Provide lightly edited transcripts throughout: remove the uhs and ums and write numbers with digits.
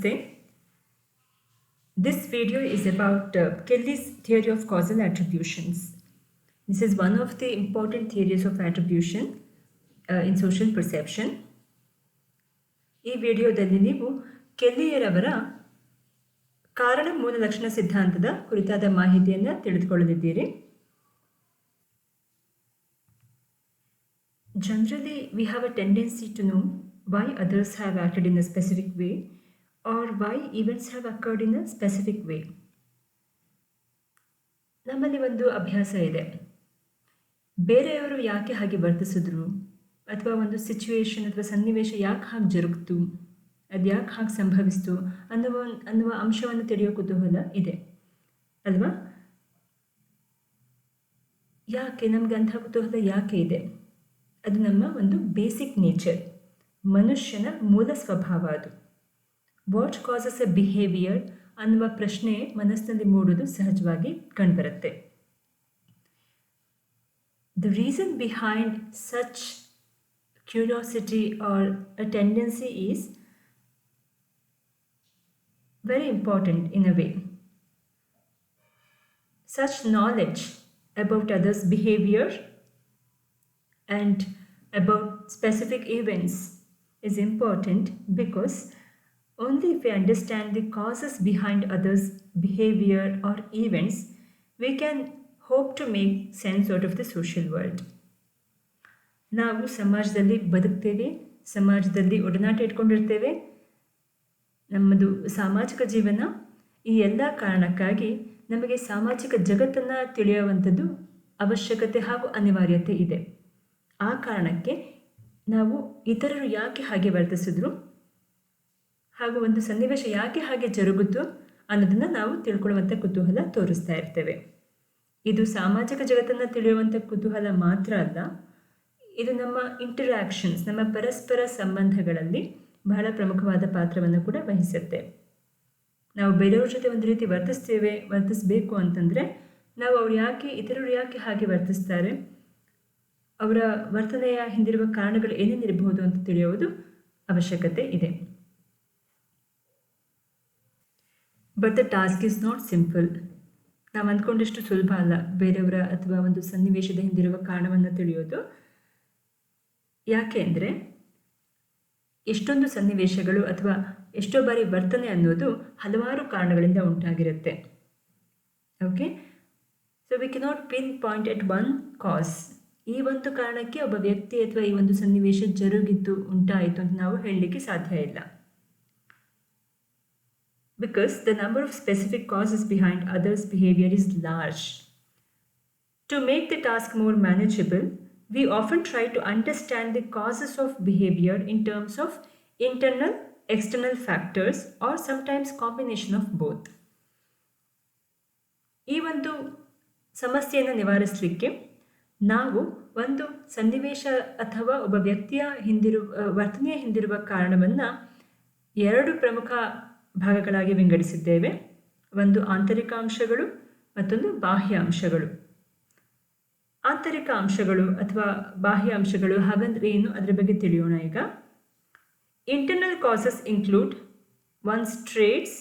Namaste. This video is about Kelly's theory of causal attributions. This is one of the important theories of attribution in social perception. ಈ ವಿಡಿಯೋದಲ್ಲಿ ನೀವು ಕೆಲ್ಲಿಯರವರ ಕಾರಣ ಮೂಲ ಲಕ್ಷಣ ಸಿದ್ಧಾಂತದ ಕುರಿತಾದ ಮಾಹಿತಿಯನ್ನು ತಿಳಿದುಕೊಳ್ಳಲಿದ್ದೀರಿ. Generally, we have a tendency to know why others have acted in a specific way or why events have occurred in a specific way. ನಮ್ಮಲ್ಲಿ ಒಂದು ಅಭ್ಯಾಸ ಇದೆ, ಬೇರೆಯವರು ಯಾಕೆ ಹಾಗೆ ವರ್ತಿಸಿದ್ರು ಅಥವಾ ಒಂದು ಸಿಚುವೇಶನ್ ಅಥವಾ ಸನ್ನಿವೇಶ ಯಾಕೆ ಹಾಗೆ ಜರುಗಿತು, ಅದು ಯಾಕೆ ಹಾಗೆ ಸಂಭವಿಸ್ತು ಅನ್ನುವ ಅಂಶವನ್ನು ತಿಳಿಯೋ ಕುತೂಹಲ ಇದೆ ಅಲ್ವಾ? ಯಾಕೆ ನಮ್ಗೆ ಅಂತಹ ಕುತೂಹಲ ಯಾಕೆ ಇದೆ? ಅದು ನಮ್ಮ ಒಂದು ಬೇಸಿಕ್ ನೇಚರ್, ಮನುಷ್ಯನ ಮೂಲ ಸ್ವಭಾವ. ಅದು ವಾಟ್ ಕಾಸಸ್ ಎ ಬಿಹೇವಿಯರ್ ಅನ್ನುವ ಪ್ರಶ್ನೆ ಮನಸ್ಸಿನಲ್ಲಿ ಮೂಡುವುದು ಸಹಜವಾಗಿ ಕಂಡುಬರುತ್ತೆ. The reason behind such curiosity or a tendency is very important in a way. Such knowledge about others' behavior and about specific events is important because only if we understand the causes behind others' behavior or events, we can hope to make sense out of the social world. ನಾವು ಸಮಾಜದಲ್ಲಿ ಬದುಕ್ತೇವೆ, ಸಮಾಜದಲ್ಲಿ ಒಡನಾಟ ಇಟ್ಕೊಂಡಿರ್ತೇವೆ. ನಮ್ಮದು ಸಾಮಾಜಿಕ ಜೀವನ. ಈ ಎಲ್ಲ ಕಾರಣಕ್ಕಾಗಿ ನಮಗೆ ಸಾಮಾಜಿಕ ಜಗತ್ತನ್ನು ತಿಳಿಯುವಂಥದ್ದು ಅವಶ್ಯಕತೆ ಹಾಗೂ ಅನಿವಾರ್ಯತೆ ಇದೆ. ಆ ಕಾರಣಕ್ಕೆ ನಾವು ಇತರರು ಯಾಕೆ ಹಾಗೆ ವರ್ತಿಸಿದ್ರು ಹಾಗೂ ಒಂದು ಸನ್ನಿವೇಶ ಯಾಕೆ ಹಾಗೆ ಜರುಗಿತು ಅನ್ನೋದನ್ನು ನಾವು ತಿಳ್ಕೊಳ್ಳುವಂಥ ಕುತೂಹಲ ತೋರಿಸ್ತಾ ಇರ್ತೇವೆ. ಇದು ಸಾಮಾಜಿಕ ಜಗತ್ತನ್ನು ತಿಳಿಯುವಂಥ ಕುತೂಹಲ ಮಾತ್ರ ಅಲ್ಲ, ಇದು ನಮ್ಮ ಇಂಟರ್ಯಾಕ್ಷನ್ಸ್, ನಮ್ಮ ಪರಸ್ಪರ ಸಂಬಂಧಗಳಲ್ಲಿ ಬಹಳ ಪ್ರಮುಖವಾದ ಪಾತ್ರವನ್ನು ಕೂಡ ವಹಿಸುತ್ತೆ. ನಾವು ಬೇರೆಯವ್ರ ಜೊತೆ ಒಂದು ರೀತಿ ವರ್ತಿಸಬೇಕು ಅಂತಂದರೆ ನಾವು ಇತರರು ಯಾಕೆ ಹಾಗೆ ವರ್ತಿಸ್ತಾರೆ, ಅವರ ವರ್ತನೆಯ ಹಿಂದಿರುವ ಕಾರಣಗಳು ಏನೇನಿರಬಹುದು ಅಂತ ತಿಳಿಯುವುದು ಅವಶ್ಯಕತೆ ಇದೆ. But the task is not simple. ನಾವು ಅಂದ್ಕೊಂಡಷ್ಟು ಸುಲಭ ಅಲ್ಲ ಬೇರೆಯವರ ಅಥವಾ ಒಂದು ಸನ್ನಿವೇಶದ ಹಿಂದಿರುವ ಕಾರಣವನ್ನು ತಿಳಿಯೋದು. ಯಾಕೆ ಅಂದರೆ ಎಷ್ಟೊಂದು ಸನ್ನಿವೇಶಗಳು ಅಥವಾ ಎಷ್ಟೋ ಬಾರಿ ವರ್ತನೆ ಅನ್ನೋದು ಹಲವಾರು ಕಾರಣಗಳಿಂದ ಉಂಟಾಗಿರುತ್ತೆ. Okay, so we cannot pinpoint at one cause. ಈ ಒಂದು ಕಾರಣಕ್ಕೆ ಒಬ್ಬ ವ್ಯಕ್ತಿ ಅಥವಾ ಈ ಒಂದು ಸನ್ನಿವೇಶ ಜರುಗಿತ್ತು, ಉಂಟಾಯಿತು ಅಂತ ನಾವು ಹೇಳಲಿಕ್ಕೆ ಸಾಧ್ಯ ಇಲ್ಲ. Because the number of specific causes behind others' behaviour is large. To make the task more manageable, we often try to understand the causes of behavior in terms of internal, external factors or sometimes combination of both. ಈ ಒಂದು ಸಮಸ್ಯೆಯನ್ನು ನಿವಾರಿಸಲಿಕ್ಕೆ ನಾವು ಒಂದು ಸನ್ನಿವೇಶ ಅಥವಾ ಒಬ್ಬ ವ್ಯಕ್ತಿಯ ವರ್ತನೆಯ ಹಿಂದಿರುವ ಕಾರಣವನ್ನು ಎರಡು ಪ್ರಮುಖ ಭಾಗಗಳಾಗಿ ವಿಂಗಡಿಸಿದ್ದೇವೆ. ಒಂದು ಆಂತರಿಕ ಅಂಶಗಳು, ಮತ್ತೊಂದು ಬಾಹ್ಯ ಅಂಶಗಳು. ಆಂತರಿಕ ಅಂಶಗಳು ಅಥವಾ ಬಾಹ್ಯ ಅಂಶಗಳು ಹಾಗಂದ್ರೆ ಏನು, ಅದರ ಬಗ್ಗೆ ತಿಳಿಯೋಣ ಈಗ. Internal causes include once traits,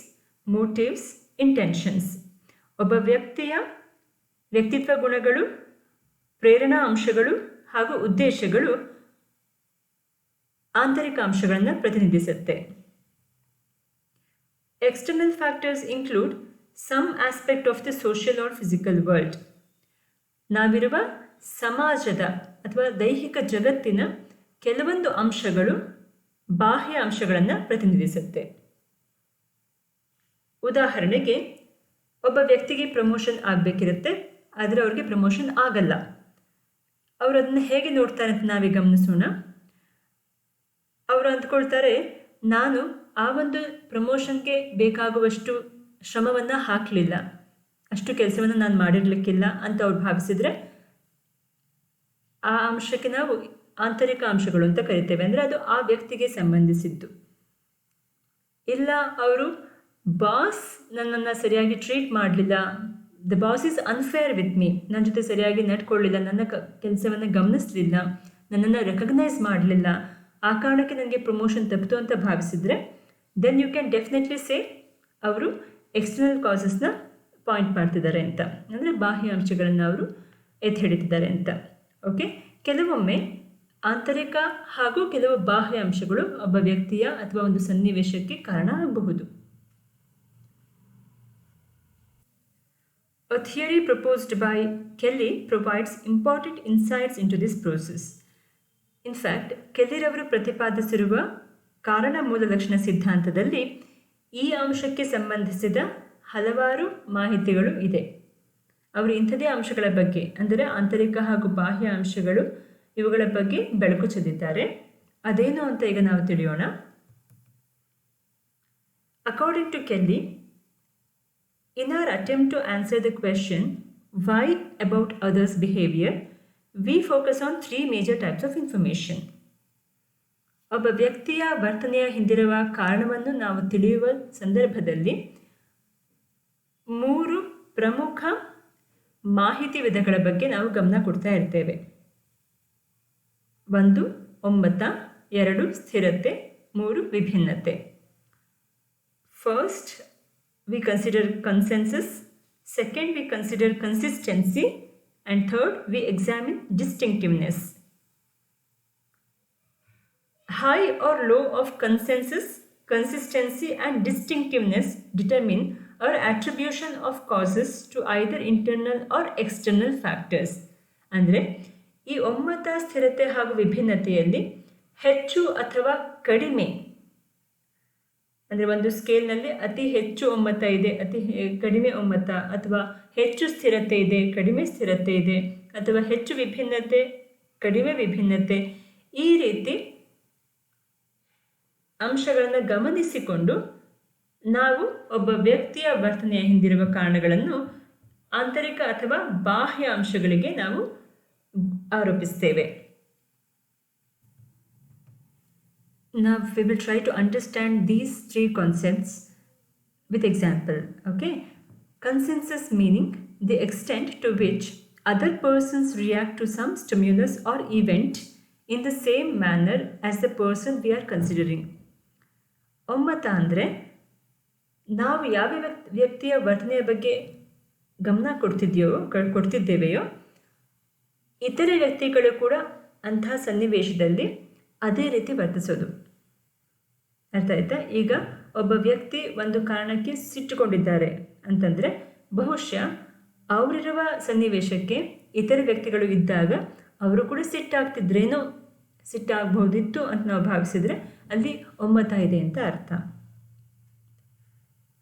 motives, intentions. ಒಬ್ಬ ವ್ಯಕ್ತಿಯ ವ್ಯಕ್ತಿತ್ವ ಗುಣಗಳು, ಪ್ರೇರಣಾ ಅಂಶಗಳು ಹಾಗೂ ಉದ್ದೇಶಗಳು ಆಂತರಿಕ ಅಂಶಗಳನ್ನು ಪ್ರತಿನಿಧಿಸುತ್ತೆ. External factors include some aspect of the social or physical world. ನಾವಿರುವ ಸಮಾಜದ ಅಥವಾ ದೈಹಿಕ ಜಗತ್ತಿನ ಕೆಲವೊಂದು ಅಂಶಗಳು ಬಾಹ್ಯ ಅಂಶಗಳನ್ನು ಪ್ರತಿನಿಧಿಸುತ್ತೆ. ಉದಾಹರಣೆಗೆ, ಒಬ್ಬ ವ್ಯಕ್ತಿಗೆ ಪ್ರಮೋಷನ್ ಆಗಬೇಕಿರುತ್ತೆ, ಆದರೆ ಅವ್ರಿಗೆ ಪ್ರಮೋಷನ್ ಆಗಲ್ಲ. ಅವರು ಅದನ್ನು ಹೇಗೆ ನೋಡ್ತಾರೆ ಅಂತ ನಾವೇ ಗಮನಿಸೋಣ. ಅವರು ಅಂದ್ಕೊಳ್ತಾರೆ, ನಾನು ಆ ಒಂದು ಪ್ರಮೋಷನ್ಗೆ ಬೇಕಾಗುವಷ್ಟು ಶ್ರಮವನ್ನು ಹಾಕಲಿಲ್ಲ, ಅಷ್ಟು ಕೆಲಸವನ್ನು ನಾನು ಮಾಡಿರಲಿಕ್ಕಿಲ್ಲ ಅಂತ ಅವ್ರು ಭಾವಿಸಿದರೆ ಆ ಅಂಶಕ್ಕೆ ನಾವು ಆಂತರಿಕ ಅಂಶಗಳು ಅಂತ ಕರಿತೇವೆ. ಅಂದರೆ ಅದು ಆ ವ್ಯಕ್ತಿಗೆ ಸಂಬಂಧಿಸಿದ್ದು. ಇಲ್ಲ, ಅವರು ಬಾಸ್ ನನ್ನನ್ನು ಸರಿಯಾಗಿ ಟ್ರೀಟ್ ಮಾಡಲಿಲ್ಲ, the boss is unfair with me, ನನ್ನ ಜೊತೆ ಸರಿಯಾಗಿ ನಡ್ಕೊಳ್ಳಿಲ್ಲ, ನನ್ನ ಕೆಲಸವನ್ನು ಗಮನಿಸಲಿಲ್ಲ, ನನ್ನನ್ನು ರೆಕಗ್ನೈಸ್ ಮಾಡಲಿಲ್ಲ, ಆ ಕಾರಣಕ್ಕೆ ನನಗೆ ಪ್ರಮೋಷನ್ ತಪ್ಪಿತು ಅಂತ ಭಾವಿಸಿದರೆ ದೆನ್ ಯು ಕ್ಯಾನ್ ಡೆಫಿನೆಟ್ಲಿ ಸೇ ಅವರು ಎಕ್ಸ್ಟರ್ನಲ್ ಕಾಸಸ್ನ ಪಾಯಿಂಟ್ ಮಾಡ್ತಿದ್ದಾರೆ ಅಂತ, ಅಂದರೆ ಬಾಹ್ಯ ಅಂಶಗಳನ್ನು ಅವರು ಎತ್ತಿ ಹಿಡಿತಿದ್ದಾರೆ ಅಂತ. ಓಕೆ, ಕೆಲವೊಮ್ಮೆ ಆಂತರಿಕ ಹಾಗೂ ಕೆಲವು ಬಾಹ್ಯ ಅಂಶಗಳು ಒಬ್ಬ ವ್ಯಕ್ತಿಯ ಅಥವಾ ಒಂದು ಸನ್ನಿವೇಶಕ್ಕೆ ಕಾರಣ ಆಗಬಹುದು. A theory proposed by Kelly provides important insights into this process. In fact, ಕೆಲ್ಲಿರವರು ಪ್ರತಿಪಾದಿಸಿರುವ ಕಾರಣ ಮೂಲ ಲಕ್ಷಣ ಸಿದ್ಧಾಂತದಲ್ಲಿ ಈ ಅಂಶಕ್ಕೆ ಸಂಬಂಧಿಸಿದ ಹಲವಾರು ಮಾಹಿತಿಗಳು ಇದೆ. ಅವರು ಇಂಥದೇ ಅಂಶಗಳ ಬಗ್ಗೆ, ಅಂದರೆ ಆಂತರಿಕ ಹಾಗೂ ಬಾಹ್ಯ ಅಂಶಗಳು, ಇವುಗಳ ಬಗ್ಗೆ ಬೆಳಕು ಚೆಲ್ಲಿದ್ದಾರೆ. ಅದೇನು ಅಂತ ಈಗ ನಾವು ತಿಳಿಯೋಣ. According to Kelley, in our attempt to answer the question why about others' behavior, we focus on 3 major types of information. ಒಬ್ಬ ವ್ಯಕ್ತಿಯ ವರ್ತನೆಯ ಹಿಂದಿರುವ ಕಾರಣವನ್ನು ನಾವು ತಿಳಿಯುವ ಸಂದರ್ಭದಲ್ಲಿ 3 ಪ್ರಮುಖ ಮಾಹಿತಿ ವಿಧಗಳ ಬಗ್ಗೆ ನಾವು ಗಮನ ಕೊಡ್ತಾ ಇರ್ತೇವೆ. 1 ಒಮ್ಮತ, 2 ಸ್ಥಿರತೆ, 3 ವಿಭಿನ್ನತೆ. First, we consider consensus. Second, we consider consistency. And third, we examine distinctiveness. High or low of consensus, consistency and distinctiveness determine our attribution of causes to either internal or external factors. ಅಂದರೆ ಈ ಒಮ್ಮತ, ಸ್ಥಿರತೆ ಹಾಗೂ ವಿಭಿನ್ನತೆಯಲ್ಲಿ ಹೆಚ್ಚು ಅಥವಾ ಕಡಿಮೆ, ಅಂದರೆ ಒಂದು ಸ್ಕೇಲ್ನಲ್ಲಿ ಅತಿ ಹೆಚ್ಚು ಒಮ್ಮತ ಇದೆ, ಅತಿ ಕಡಿಮೆ ಒಮ್ಮತ, ಅಥವಾ ಹೆಚ್ಚು ಸ್ಥಿರತೆ ಇದೆ, ಕಡಿಮೆ ಸ್ಥಿರತೆ ಇದೆ, ಅಥವಾ ಹೆಚ್ಚು ವಿಭಿನ್ನತೆ, ಕಡಿಮೆ ವಿಭಿನ್ನತೆ, ಈ ರೀತಿ ಅಂಶಗಳನ್ನು ಗಮನಿಸಿಕೊಂಡು ನಾವು ಒಬ್ಬ ವ್ಯಕ್ತಿಯ ವರ್ತನೆಯ ಹಿಂದಿರುವ ಕಾರಣಗಳನ್ನು ಆಂತರಿಕ ಅಥವಾ ಬಾಹ್ಯ ಅಂಶಗಳಿಗೆ ನಾವು ಆರೋಪಿಸ್ತೇವೆ. Now we will try to understand these 3 concepts with example. Okay, consensus meaning the extent to which other persons react to some stimulus or event in the same manner as the person we are considering. ಒಮ್ಮತ ಅಂದರೆ ನಾವು ಯಾವ ವ್ಯಕ್ತಿಯ ವರ್ತನೆಯ ಬಗ್ಗೆ ಗಮನ ಕೊಡ್ತಿದ್ದೇವೆಯೋ ಇತರೆ ವ್ಯಕ್ತಿಗಳು ಕೂಡ ಅಂತಹ ಸನ್ನಿವೇಶದಲ್ಲಿ ಅದೇ ರೀತಿ ವರ್ತಿಸೋದು. ಅರ್ಥ ಆಯ್ತಾ? ಈಗ ಒಬ್ಬ ವ್ಯಕ್ತಿ ಒಂದು ಕಾರಣಕ್ಕೆ ಸಿಟ್ಟುಕೊಂಡಿದ್ದಾರೆ ಅಂತಂದರೆ ಬಹುಶಃ ಅವರಿರುವ ಸನ್ನಿವೇಶಕ್ಕೆ ಇತರ ವ್ಯಕ್ತಿಗಳು ಇದ್ದಾಗ ಅವರು ಕೂಡ ಸಿಟ್ಟಾಗಬಹುದಿತ್ತು ಅಂತ ನಾವು ಭಾವಿಸಿದರೆ ಅಲ್ಲಿ ಒಮ್ಮತ ಇದೆ ಅಂತ ಅರ್ಥ.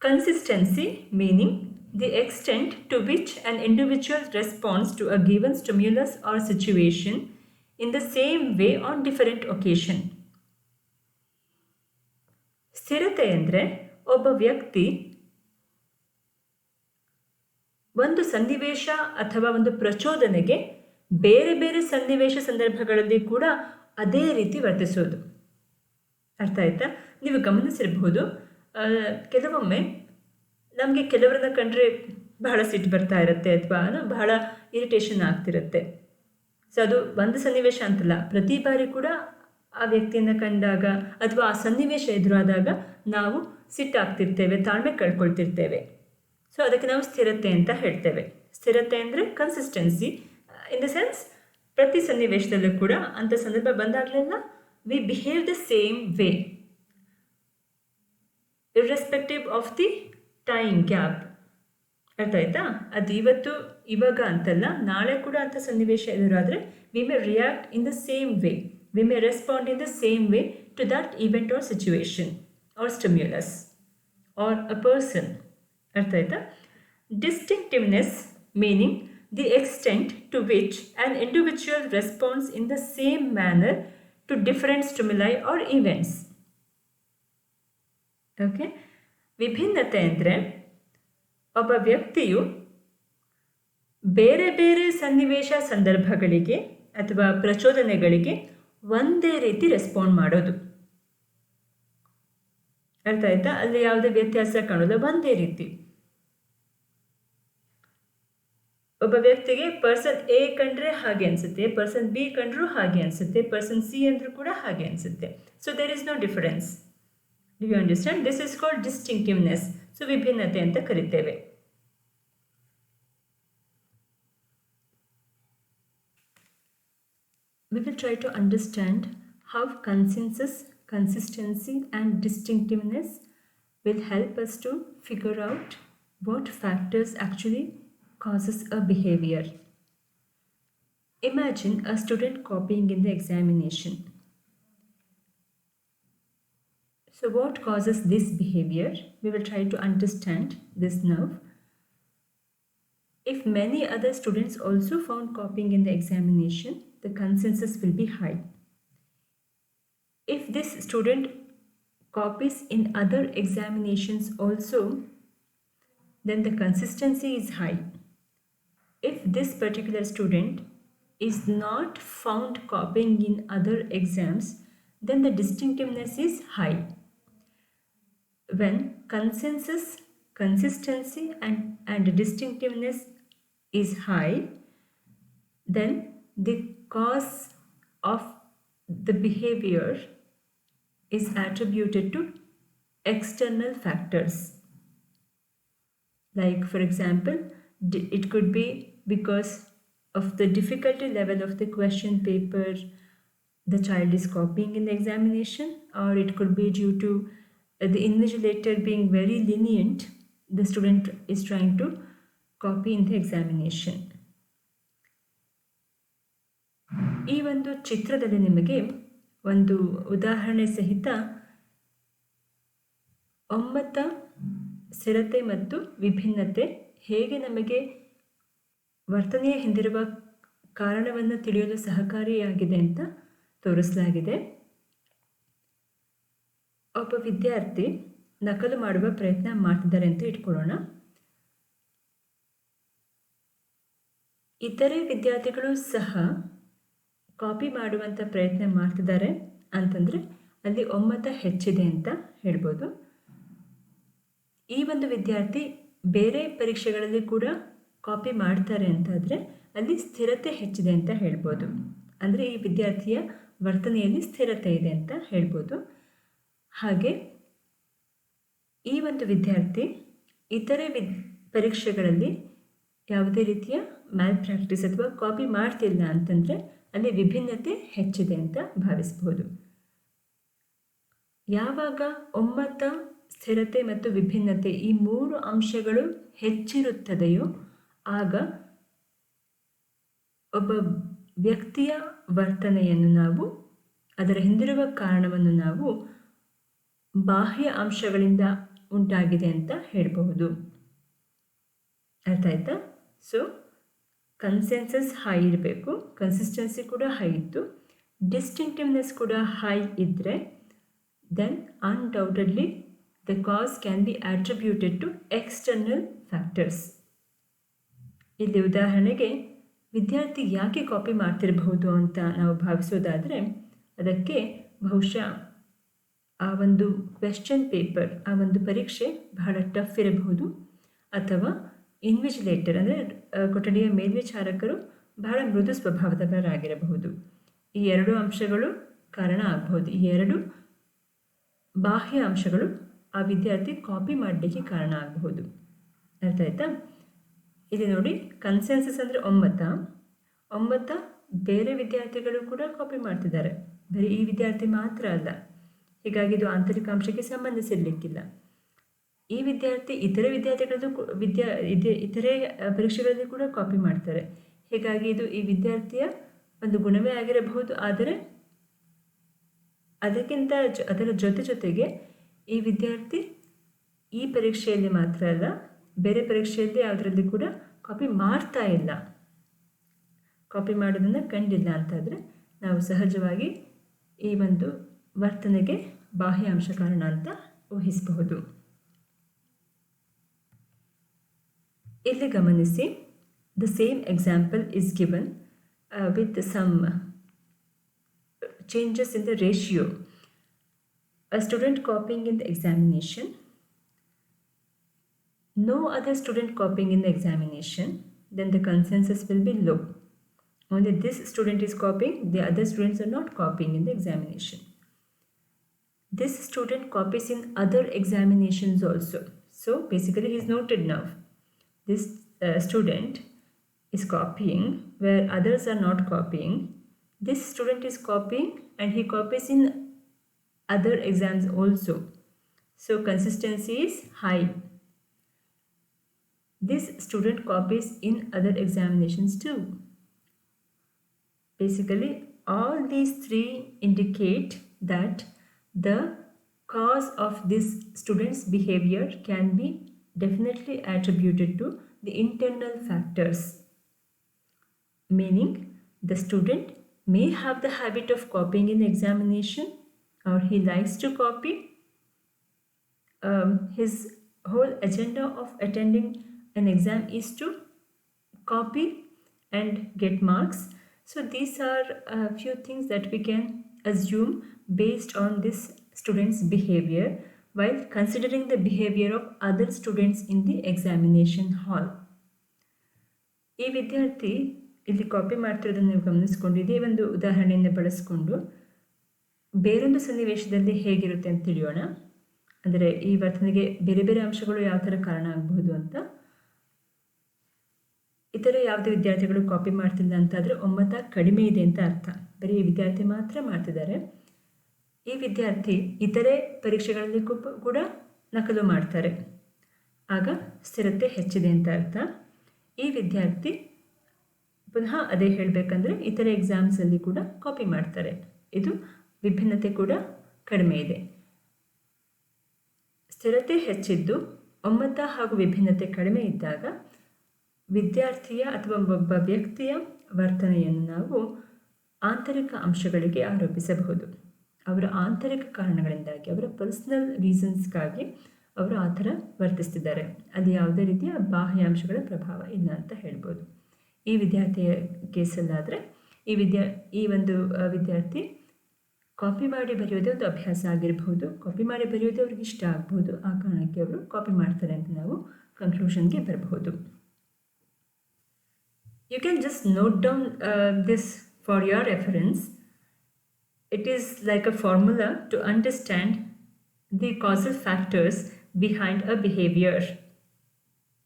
Consistency meaning the extent to which an individual response to a given stimulus or situation in the same way on different occasion. ಸ್ಥಿರತೆ ಅಂದರೆ ಒಬ್ಬ ವ್ಯಕ್ತಿ ಒಂದು ಸನ್ನಿವೇಶ ಅಥವಾ ಒಂದು ಪ್ರಚೋದನೆಗೆ ಬೇರೆ ಬೇರೆ ಸನ್ನಿವೇಶ ಸಂದರ್ಭಗಳಲ್ಲಿ ಕೂಡ ಅದೇ ರೀತಿ ವರ್ತಿಸೋದು. ಅರ್ಥ ಆಯ್ತಾ? ನೀವು ಗಮನಿಸಿರಬಹುದು, ಕೆಲವೊಮ್ಮೆ ನಮಗೆ ಕೆಲವರನ್ನ ಕಂಡ್ರೆ ಬಹಳ ಸಿಟ್ಟು ಬರ್ತಾ ಇರುತ್ತೆ ಅಥವಾ ಬಹಳ ಇರಿಟೇಷನ್ ಆಗ್ತಿರುತ್ತೆ. ಸೊ ಅದು ಒಂದು ಸನ್ನಿವೇಶ ಅಂತಲ್ಲ, ಪ್ರತಿ ಬಾರಿ ಕೂಡ ಆ ವ್ಯಕ್ತಿಯನ್ನು ಕಂಡಾಗ ಅಥವಾ ಆ ಸನ್ನಿವೇಶ ಎದುರಾದಾಗ ನಾವು ಸಿಟ್ಟಾಗ್ತಿರ್ತೇವೆ, ತಾಳ್ಮೆ ಕಳ್ಕೊಳ್ತಿರ್ತೇವೆ. ಸೊ ಅದಕ್ಕೆ ನಾವು ಸ್ಥಿರತೆ ಅಂತ ಹೇಳ್ತೇವೆ. ಸ್ಥಿರತೆ ಅಂದರೆ ಕನ್ಸಿಸ್ಟೆನ್ಸಿ ಇನ್ ದ ಸೆನ್ಸ್ ಪ್ರತಿ ಸನ್ನಿವೇಶದಲ್ಲೂ ಕೂಡ ಅಂಥ ಸಂದರ್ಭ ಬಂದಾಗಲೆಲ್ಲ we behave the same way irrespective of the time gap. ಅರ್ಥ ಆಯ್ತಾ? ಅದು ಇವಾಗ ಅಂತಲ್ಲ, ನಾಳೆ ಕೂಡ ಅಂಥ ಸನ್ನಿವೇಶ ಎದುರಾದರೆ we may react in the same way, we may respond in the same way to that event or situation or stimulus or a person. ಅರ್ಥ ಆಯ್ತಾ? Distinctiveness meaning the extent to which an individual response in the same manner to different stimuli or events. Okay, ವಿಭಿನ್ನತೆ ಅಂದರೆ ಒಬ್ಬ ವ್ಯಕ್ತಿಯು ಬೇರೆ ಬೇರೆ ಸನ್ನಿವೇಶ ಸಂದರ್ಭಗಳಿಗೆ ಅಥವಾ ಪ್ರಚೋದನೆಗಳಿಗೆ ಒಂದೇ ರೀತಿ ರೆಸ್ಪಾಂಡ್ ಮಾಡೋದು. ಅರ್ಥ ಆಯ್ತಾ? ಅಲ್ಲಿ ಯಾವುದೇ ವ್ಯತ್ಯಾಸ ಕಾಣೋಲ್ಲ, ಒಂದೇ ರೀತಿ. ಒಬ್ಬ ವ್ಯಕ್ತಿಗೆ ಪರ್ಸನ್ ಎ ಕಂಡ್ರೆ ಹಾಗೆ ಅನಿಸುತ್ತೆ, ಪರ್ಸನ್ ಬಿ ಕಂಡ್ರೂ ಹಾಗೆ ಅನಿಸುತ್ತೆ, ಪರ್ಸನ್ ಸಿ ಅಂದ್ರೂ ಕೂಡ ಹಾಗೆ ಅನಿಸುತ್ತೆ. So there is no difference. Do you understand? This is called distinctiveness. So ವಿಭಿನ್ನತೆ ಅಂತ ಕರಿತೇವೆ. We will try to understand how consensus, consistency and distinctiveness will help us to figure out what factors actually causes a behavior. Imagine a student copying in the examination. So what causes this behavior? We will try to understand this now. If many other students also found copying in the examination, the consensus will be high. If this student copies in other examinations also, then the consistency is high. If this particular student is not found copying in other exams, then the distinctiveness is high. When consensus, consistency and distinctiveness is high, then the cause of the behavior is attributed to external factors. Like, for example, it could be because of the difficulty level of the question paper the child is copying in the examination, or it could be due to the invigilator being very lenient. The student is trying to copy in the examination. ಈ ಒಂದು ಚಿತ್ರದಲ್ಲಿ ನಿಮಗೆ ಒಂದು ಉದಾಹರಣೆ ಸಹಿತ ಒಮ್ಮತ, ಸ್ಥಿರತೆ ಮತ್ತು ವಿಭಿನ್ನತೆ ಹೇಗೆ ನಮಗೆ ವರ್ತನೆಯ ಹಿಂದಿರುವ ಕಾರಣವನ್ನು ತಿಳಿಯಲು ಸಹಕಾರಿಯಾಗಿದೆ ಅಂತ ತೋರಿಸಲಾಗಿದೆ. ಒಬ್ಬ ವಿದ್ಯಾರ್ಥಿ ನಕಲು ಮಾಡುವ ಪ್ರಯತ್ನ ಮಾಡ್ತಿದ್ದಾರೆ ಅಂತ ಇಟ್ಕೊಳ್ಳೋಣ. ಇತರೆ ವಿದ್ಯಾರ್ಥಿಗಳು ಸಹ ಕಾಪಿ ಮಾಡುವಂಥ ಪ್ರಯತ್ನ ಮಾಡ್ತಿದ್ದಾರೆ ಅಂತಂದರೆ ಅಲ್ಲಿ ಒಮ್ಮತ ಹೆಚ್ಚಿದೆ ಅಂತ ಹೇಳ್ಬೋದು. ಈ ಒಂದು ವಿದ್ಯಾರ್ಥಿ ಬೇರೆ ಪರೀಕ್ಷೆಗಳಲ್ಲಿ ಕೂಡ ಕಾಪಿ ಮಾಡ್ತಾರೆ ಅಂತಾದರೆ ಅಲ್ಲಿ ಸ್ಥಿರತೆ ಹೆಚ್ಚಿದೆ ಅಂತ ಹೇಳ್ಬೋದು. ಅಂದರೆ ಈ ವಿದ್ಯಾರ್ಥಿಯ ವರ್ತನೆಯಲ್ಲಿ ಸ್ಥಿರತೆ ಇದೆ ಅಂತ ಹೇಳ್ಬೋದು. ಹಾಗೆ ಈ ಒಂದು ವಿದ್ಯಾರ್ಥಿ ಇತರೆ ಪರೀಕ್ಷೆಗಳಲ್ಲಿ ಯಾವುದೇ ರೀತಿಯ ಮ್ಯಾಲ್ ಪ್ರಾಕ್ಟೀಸ್ ಅಥವಾ ಕಾಪಿ ಮಾಡ್ತಿಲ್ಲ ಅಂತಂದರೆ ಅಲ್ಲಿ ವಿಭಿನ್ನತೆ ಹೆಚ್ಚಿದೆ ಅಂತ ಭಾವಿಸಬಹುದು. ಯಾವಾಗ ಒಮ್ಮತ, ಸ್ಥಿರತೆ ಮತ್ತು ವಿಭಿನ್ನತೆ ಈ ಮೂರು ಅಂಶಗಳು ಹೆಚ್ಚಿರುತ್ತದೆಯೋ ಆಗ ಒಬ್ಬ ವ್ಯಕ್ತಿಯ ವರ್ತನೆಯನ್ನು ನಾವು, ಅದರ ಹಿಂದಿರುವ ಕಾರಣವನ್ನು ನಾವು ಬಾಹ್ಯ ಅಂಶಗಳಿಂದ ಉಂಟಾಗಿದೆ ಅಂತ ಹೇಳಬಹುದು. ಅರ್ಥ ಆಯ್ತಾ? ಸೊ ಕನ್ಸೆನ್ಸಸ್ ಹೈ ಇರಬೇಕು, ಕನ್ಸಿಸ್ಟೆನ್ಸಿ ಕೂಡ ಹೈ ಇತ್ತು, ಡಿಸ್ಟಿಂಕ್ಟಿವ್ನೆಸ್ ಕೂಡ ಹೈ ಇದ್ದರೆ then undoubtedly the cause can be attributed to external factors. ಇಲ್ಲಿ ಉದಾಹರಣೆಗೆ ವಿದ್ಯಾರ್ಥಿ ಯಾಕೆ ಕಾಪಿ ಮಾಡ್ತಿರಬಹುದು ಅಂತ ನಾವು ಭಾವಿಸೋದಾದರೆ ಅದಕ್ಕೆ ಬಹುಶಃ ಆ ಒಂದು ಕ್ವೆಶ್ಚನ್ ಪೇಪರ್, ಆ ಒಂದು ಪರೀಕ್ಷೆ ಬಹಳ ಟಫ್ ಇರಬಹುದು, ಅಥವಾ ಇನ್ವಿಜಿಲೇಟರ್ ಅಂದರೆ ಕೊಠಡಿಯ ಮೇಲ್ವಿಚಾರಕರು ಬಹಳ ಮೃದು ಸ್ವಭಾವದವರಾಗಿರಬಹುದು. ಈ ಎರಡು ಅಂಶಗಳು ಕಾರಣ ಆಗಬಹುದು. ಈ ಎರಡು ಬಾಹ್ಯ ಅಂಶಗಳು ಆ ವಿದ್ಯಾರ್ಥಿ ಕಾಪಿ ಮಾಡಲಿಕ್ಕೆ ಕಾರಣ ಆಗಬಹುದು. ಅರ್ಥ ಆಯ್ತಾ? ಇಲ್ಲಿ ನೋಡಿ, ಕನ್ಸೆನ್ಸಸ್ ಅಂದರೆ ಒಮ್ಮತ ಬೇರೆ ವಿದ್ಯಾರ್ಥಿಗಳು ಕೂಡ ಕಾಪಿ ಮಾಡ್ತಿದ್ದಾರೆ, ಬರೀ ಈ ವಿದ್ಯಾರ್ಥಿ ಮಾತ್ರ ಅಲ್ಲ. ಹೀಗಾಗಿ ಇದು ಆಂತರಿಕ ಅಂಶಕ್ಕೆ ಸಂಬಂಧಿಸಿರಲಿಕ್ಕಿಲ್ಲ. ಈ ವಿದ್ಯಾರ್ಥಿ ಇತರೆ ವಿದ್ಯಾರ್ಥಿಗಳದ್ದು ಇತರೆ ಪರೀಕ್ಷೆಗಳಲ್ಲಿ ಕೂಡ ಕಾಪಿ ಮಾಡ್ತಾರೆ. ಹೀಗಾಗಿ ಇದು ಈ ವಿದ್ಯಾರ್ಥಿಯ ಒಂದು ಗುಣವೇ ಆಗಿರಬಹುದು. ಆದರೆ ಅದಕ್ಕಿಂತ ಅದರ ಜೊತೆಗೆ ಈ ವಿದ್ಯಾರ್ಥಿ ಈ ಪರೀಕ್ಷೆಯಲ್ಲಿ ಮಾತ್ರ ಅಲ್ಲ, ಬೇರೆ ಪರೀಕ್ಷೆಯಲ್ಲಿ ಯಾವುದರಲ್ಲಿ ಕೂಡ ಕಾಪಿ ಮಾಡ್ತಾ ಇಲ್ಲ, ಕಾಪಿ ಮಾಡೋದನ್ನು ಕಂಡಿಲ್ಲ ಅಂತಾದರೆ ನಾವು ಸಹಜವಾಗಿ ಈ ಒಂದು ವರ್ತನೆಗೆ ಬಾಹ್ಯ ಅಂಶ ಕಾರಣ ಅಂತ ಊಹಿಸಬಹುದು. ಇಲ್ಲಿ ಗಮನಿಸಿ, the same example is given with some changes in the ratio. A student copying in the examination, no other student copying in the examination, then the consensus will be low. Only this student is copying, the other students are not copying in the examination. this student copies in other examinations also. So basically he is noted now. This student is copying where others are not copying. This student is copying and he copies in other exams also. So consistency is high. This student copies in other examinations too. Basically, all these three indicate that the cause of this student's behavior can be definitely attributed to the internal factors. Meaning, the student may have the habit of copying in examination, or he likes to copy. His whole agenda of attending an exam is to copy and get marks. So these are a few things that we can assume based on this student's behavior while considering the behavior of other students in the examination hall. ಈ ವಿದ್ಯಾರ್ಥಿ ಇಲ್ಲಿ copy ಮಾಡ್ತಿರೋದನ್ನು ನೀವು ಗಮನಿಸ್ಕೊಂಡು ಇದೇ ಒಂದು ಉದಾಹರಣೆಯನ್ನು ಬಳಸಿಕೊಂಡು ಬೇರೊಂದು ಸನ್ನಿವೇಶದಲ್ಲಿ ಹೇಗಿರುತ್ತೆ ಅಂತ ತಿಳಿಯೋಣ. ಅಂದರೆ ಈ ವರ್ತನೆಗೆ ಬೇರೆ ಬೇರೆ ಅಂಶಗಳು ಯಾವ ಥರ ಕಾರಣ ಆಗಬಹುದು ಅಂತ. ಇತರ ಯಾವುದೇ ವಿದ್ಯಾರ್ಥಿಗಳು ಕಾಪಿ ಮಾಡ್ತಿಲ್ಲ ಅಂತಾದರೆ ಒಮ್ಮತ ಕಡಿಮೆ ಇದೆ ಅಂತ ಅರ್ಥ. ಬರೀ ಈ ವಿದ್ಯಾರ್ಥಿ ಮಾತ್ರ ಮಾಡ್ತಿದ್ದಾರೆ. ಈ ವಿದ್ಯಾರ್ಥಿ ಇತರೆ ಪರೀಕ್ಷೆಗಳಲ್ಲಿ ಕೂಡ ನಕಲು ಮಾಡ್ತಾರೆ, ಆಗ ಸ್ಥಿರತೆ ಹೆಚ್ಚಿದೆ ಅಂತ ಅರ್ಥ. ಈ ವಿದ್ಯಾರ್ಥಿ ಪುನಃ ಅದೇ ಹೇಳಬೇಕಂದ್ರೆ ಇತರೆ ಎಕ್ಸಾಮ್ಸಲ್ಲಿ ಕೂಡ ಕಾಪಿ ಮಾಡ್ತಾರೆ, ಇದು ವಿಭಿನ್ನತೆ ಕೂಡ ಕಡಿಮೆ ಇದೆ. ಸ್ಥಿರತೆ ಹೆಚ್ಚಿದ್ದು ಒಮ್ಮತ ಹಾಗೂ ವಿಭಿನ್ನತೆ ಕಡಿಮೆ ಇದ್ದಾಗ ವಿದ್ಯಾರ್ಥಿಯ ಅಥವಾ ಒಬ್ಬ ವ್ಯಕ್ತಿಯ ವರ್ತನೆಯನ್ನು ನಾವು ಆಂತರಿಕ ಅಂಶಗಳಿಗೆ ಆರೋಪಿಸಬಹುದು. ಅವರ ಆಂತರಿಕ ಕಾರಣಗಳಿಂದಾಗಿ, ಅವರ ಪರ್ಸನಲ್ ರೀಸನ್ಸ್ಗಾಗಿ ಅವರು ಆ ಥರ ವರ್ತಿಸ್ತಿದ್ದಾರೆ, ಅಲ್ಲಿ ಯಾವುದೇ ರೀತಿಯ ಬಾಹ್ಯ ಅಂಶಗಳ ಪ್ರಭಾವ ಇಲ್ಲ ಅಂತ ಹೇಳ್ಬೋದು. ಈ ವಿದ್ಯಾರ್ಥಿಯ ಕೇಸಲ್ಲಾದರೆ ಈ ಒಂದು ವಿದ್ಯಾರ್ಥಿ ಕಾಪಿ ಮಾಡಿ ಬರೆಯೋದೇ ಒಂದು ಅಭ್ಯಾಸ ಆಗಿರಬಹುದು, ಕಾಪಿ ಮಾಡಿ ಬರೆಯೋದೇ ಅವ್ರಿಗೆ ಇಷ್ಟ ಆಗ್ಬೋದು, ಆ ಕಾರಣಕ್ಕೆ ಅವರು ಕಾಪಿ ಮಾಡ್ತಾರೆ ಅಂತ ನಾವು ಕನ್ಕ್ಲೂಷನ್ಗೆ ಬರಬಹುದು. You can just note down this for your reference. It is like a formula to understand the causal factors behind a behavior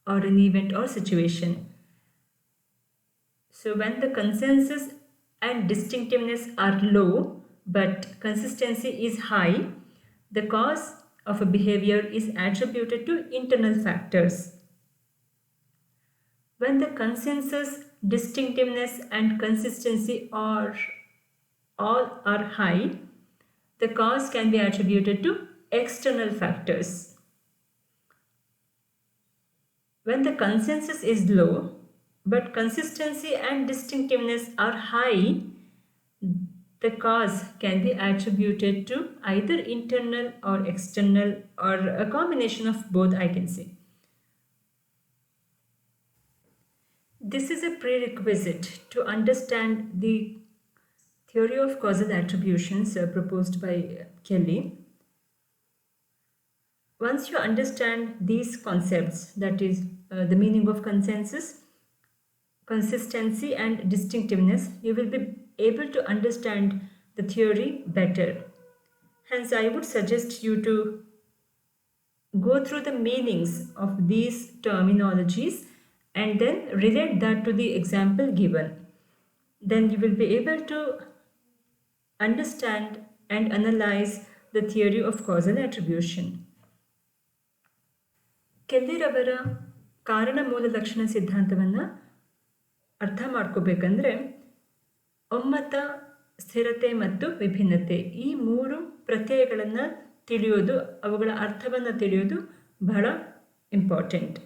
or an event or situation. So when the consensus and distinctiveness are low but consistency is high, the cause of a behavior is attributed to internal factors. When the consensus, distinctiveness and consistency all are high, the cause can be attributed to external factors. When the consensus is low but consistency and distinctiveness are high, the cause can be attributed to either internal or external or a combination of both, I can say. This is a prerequisite to understand the theory of causal attributions proposed by Kelly. Once you understand these concepts, that is the meaning of consensus, consistency and distinctiveness, you will be able to understand the theory better. Hence, I would suggest you to go through the meanings of these terminologies and then relate that to the example given. Then you will be able to understand and analyze the theory of causal attribution. ಕೆಲ್ಲಿರವರ ಕಾರಣ ಮೂಲ ಲಕ್ಷಣ ಸಿದ್ಧಾಂತವನ್ನು ಅರ್ಥ ಮಾಡ್ಕೋಬೇಕಂದ್ರೆ ಒಮ್ಮತ, ಸ್ಥಿರತೆ ಮತ್ತು ವಿಭಿನ್ನತೆ ಈ ಮೂರು ಪ್ರತ್ಯಯಗಳನ್ನು ತಿಳಿಯೋದು, ಅವುಗಳ ಅರ್ಥವನ್ನು ತಿಳಿಯೋದು ಬಹಳ ಇಂಪಾರ್ಟೆಂಟ್.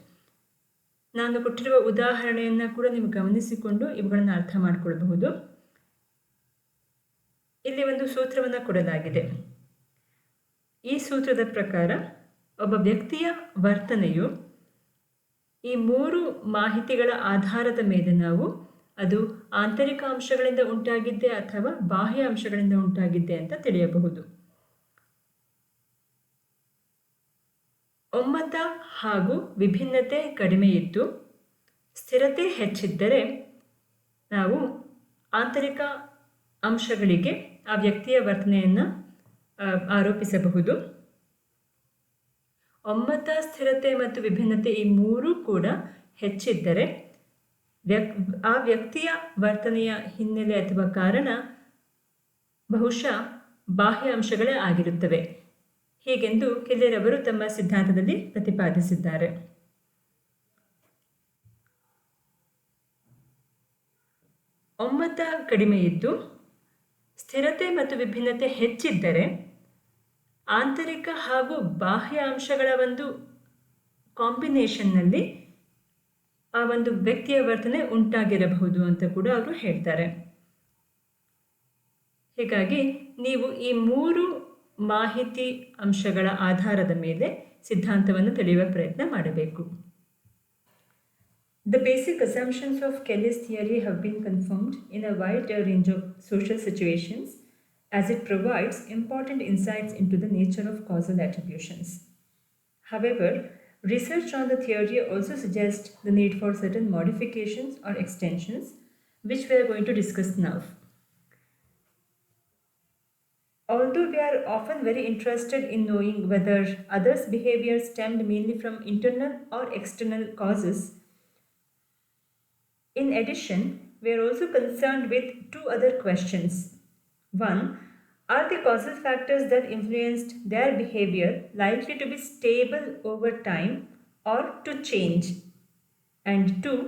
ನಾನು ಕೊಟ್ಟಿರುವ ಉದಾಹರಣೆಯನ್ನು ಕೂಡ ನೀವು ಗಮನಿಸಿಕೊಂಡು ಇವುಗಳನ್ನು ಅರ್ಥ ಮಾಡಿಕೊಳ್ಳಬಹುದು. ಇಲ್ಲಿ ಒಂದು ಸೂತ್ರವನ್ನು ಕೊಡಲಾಗಿದೆ. ಈ ಸೂತ್ರದ ಪ್ರಕಾರ ಒಬ್ಬ ವ್ಯಕ್ತಿಯ ವರ್ತನೆಯು ಈ ಮೂರು ಮಾಹಿತಿಗಳ ಆಧಾರದ ಮೇಲೆ ನಾವು ಅದು ಆಂತರಿಕ ಅಂಶಗಳಿಂದ ಉಂಟಾಗಿದ್ದೆ ಅಥವಾ ಬಾಹ್ಯ ಅಂಶಗಳಿಂದ ಉಂಟಾಗಿದ್ದೆ ಅಂತ ತಿಳಿಯಬಹುದು. ಒಮ್ಮತ ಹಾಗೂ ವಿಭಿನ್ನತೆ ಕಡಿಮೆ ಇದ್ದು ಸ್ಥಿರತೆ ಹೆಚ್ಚಿದ್ದರೆ ನಾವು ಆಂತರಿಕ ಅಂಶಗಳಿಗೆ ಆ ವ್ಯಕ್ತಿಯ ವರ್ತನೆಯನ್ನು ಆರೋಪಿಸಬಹುದು. ಒಮ್ಮತ, ಸ್ಥಿರತೆ ಮತ್ತು ವಿಭಿನ್ನತೆ ಈ ಮೂರೂ ಕೂಡ ಹೆಚ್ಚಿದ್ದರೆ ಆ ವ್ಯಕ್ತಿಯ ವರ್ತನೆಯ ಹಿನ್ನೆಲೆ ಅಥವಾ ಕಾರಣ ಬಹುಶಃ ಬಾಹ್ಯ ಅಂಶಗಳೇ ಆಗಿರುತ್ತವೆ, ಹೀಗೆಂದು ಕೆಲ್ಲರವರು ತಮ್ಮ ಸಿದ್ಧಾಂತದಲ್ಲಿ ಪ್ರತಿಪಾದಿಸಿದ್ದಾರೆ. ಒಮ್ಮತ ಕಡಿಮೆ ಇದ್ದು ಸ್ಥಿರತೆ ಮತ್ತು ವಿಭಿನ್ನತೆ ಹೆಚ್ಚಿದ್ದರೆ ಆಂತರಿಕ ಹಾಗೂ ಬಾಹ್ಯ ಅಂಶಗಳ ಒಂದು ಕಾಂಬಿನೇಷನ್ನಲ್ಲಿ ಆ ಒಂದು ವ್ಯಕ್ತಿಯ ವರ್ತನೆ ಉಂಟಾಗಿರಬಹುದು ಅಂತ ಕೂಡ ಅವರು ಹೇಳ್ತಾರೆ. ಹೀಗಾಗಿ ನೀವು ಈ ಮೂರು ಮಾಹಿತಿ ಅಂಶಗಳ ಆಧಾರದ ಮೇಲೆ ಸಿದ್ಧಾಂತವನ್ನು ತಿಳಿಯುವ ಪ್ರಯತ್ನ ಮಾಡಬೇಕು. The basic assumptions of Kelly's theory have been confirmed in a wide range of social situations as it provides important insights into the nature of causal attributions. However, research on the theory also suggests the need for certain modifications or extensions, which we are going to discuss now. Although we are often very interested in knowing whether others' behavior stemmed mainly from internal or external causes, in addition, we are also concerned with two other questions. One, are the causal factors that influenced their behavior likely to be stable over time or to change? And two,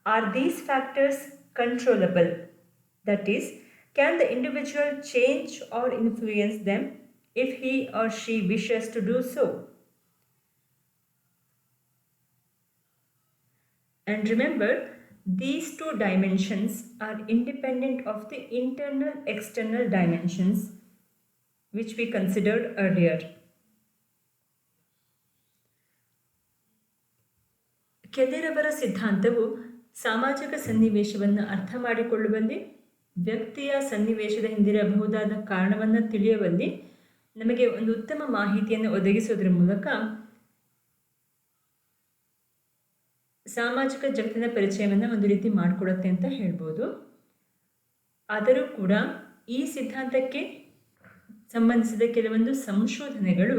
are these factors controllable? That is, can the individual change or influence them if he or she wishes to do so? And remember, these two dimensions are independent of the internal external dimensions which we considered earlier. ಕೆಲ್ಲರವರ ಸಿದ್ಧಾಂತವು ಸಾಮಾಜಿಕ ಸನ್ನಿವೇಶವನ್ನು ಅರ್ಥ ಮಾಡಿಕೊಳ್ಳುವಲ್ಲಿ, ವ್ಯಕ್ತಿಯ ಸನ್ನಿವೇಶದ ಹಿಂದಿರಬಹುದಾದ ಕಾರಣವನ್ನು ತಿಳಿಯುವಲ್ಲಿ ನಮಗೆ ಒಂದು ಉತ್ತಮ ಮಾಹಿತಿಯನ್ನು ಒದಗಿಸುವುದರ ಮೂಲಕ ಸಾಮಾಜಿಕ ಜಗತ್ತಿನ ಪರಿಚಯವನ್ನು ಒಂದು ರೀತಿ ಮಾಡಿಕೊಡುತ್ತೆ ಅಂತ ಹೇಳ್ಬೋದು. ಆದರೂ ಕೂಡ ಈ ಸಿದ್ಧಾಂತಕ್ಕೆ ಸಂಬಂಧಿಸಿದ ಕೆಲವೊಂದು ಸಂಶೋಧನೆಗಳು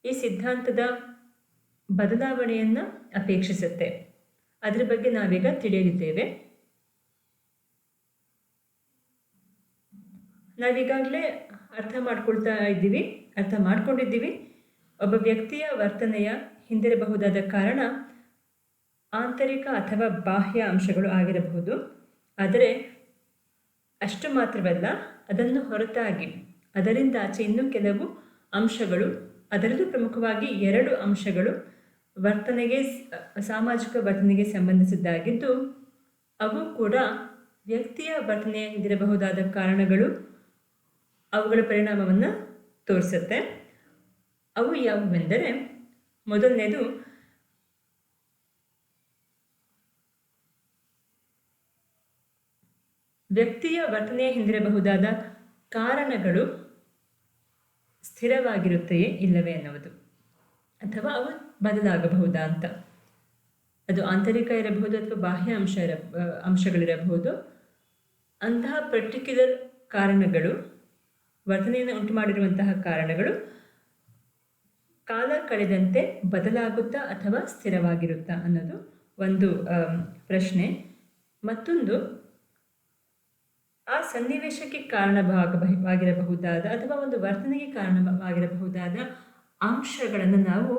ಈ ಸಿದ್ಧಾಂತದ ಬದಲಾವಣೆಯನ್ನು ಅಪೇಕ್ಷಿಸುತ್ತೆ. ಅದರ ಬಗ್ಗೆ ನಾವೀಗ ತಿಳಿಯಲಿದ್ದೇವೆ. ನಾವೀಗಾಗಲೇ ಅರ್ಥ ಮಾಡ್ಕೊಂಡಿದ್ದೀವಿ ಒಬ್ಬ ವ್ಯಕ್ತಿಯ ವರ್ತನೆಯ ಹಿಂದಿರಬಹುದಾದ ಕಾರಣ ಆಂತರಿಕ ಅಥವಾ ಬಾಹ್ಯ ಅಂಶಗಳು ಆಗಿರಬಹುದು. ಆದರೆ ಅಷ್ಟು ಮಾತ್ರವಲ್ಲ, ಅದನ್ನು ಹೊರತಾಗಿ ಅದರಿಂದ ಆಚೆ ಇನ್ನೂ ಕೆಲವು ಅಂಶಗಳು, ಅದರಲ್ಲೂ ಪ್ರಮುಖವಾಗಿ 2 ಅಂಶಗಳು ಸಾಮಾಜಿಕ ವರ್ತನೆಗೆ ಸಂಬಂಧಿಸಿದ್ದಾಗಿದ್ದು, ಅವು ಕೂಡ ವ್ಯಕ್ತಿಯ ವರ್ತನೆಯ ಹಿಂದಿರಬಹುದಾದ ಕಾರಣಗಳು, ಅವುಗಳ ಪರಿಣಾಮವನ್ನು ತೋರಿಸುತ್ತೆ. ಅವು ಯಾವುವೆಂದರೆ, ಮೊದಲನೇದು ವ್ಯಕ್ತಿಯ ವರ್ತನೆಯ ಹಿಂದಿರಬಹುದಾದ ಕಾರಣಗಳು ಸ್ಥಿರವಾಗಿರುತ್ತೆಯೇ ಇಲ್ಲವೇ ಅನ್ನುವುದು, ಅಥವಾ ಅವು ಬದಲಾಗಬಹುದಾ ಅಂತ. ಅದು ಆಂತರಿಕ ಇರಬಹುದು ಅಥವಾ ಬಾಹ್ಯ ಅಂಶಗಳಿರಬಹುದು. ಅಂತಹ ಪರ್ಟಿಕ್ಯುಲರ್ ಕಾರಣಗಳು, ವರ್ತನೆಯನ್ನು ಉಂಟು ಮಾಡಿರುವಂತಹ ಕಾರಣಗಳು ಕಾಲ ಕಳೆದಂತೆ ಬದಲಾಗುತ್ತಾ ಅಥವಾ ಸ್ಥಿರವಾಗಿರುತ್ತಾ ಅನ್ನೋದು ಒಂದು ಪ್ರಶ್ನೆ. ಮತ್ತೊಂದು, ಆ ಸನ್ನಿವೇಶಕ್ಕೆ ಕಾರಣವಾಗಿರಬಹುದಾದ ಅಥವಾ ಒಂದು ವರ್ತನೆಗೆ ಕಾರಣವಾಗಿರಬಹುದಾದ ಅಂಶಗಳನ್ನು ನಾವು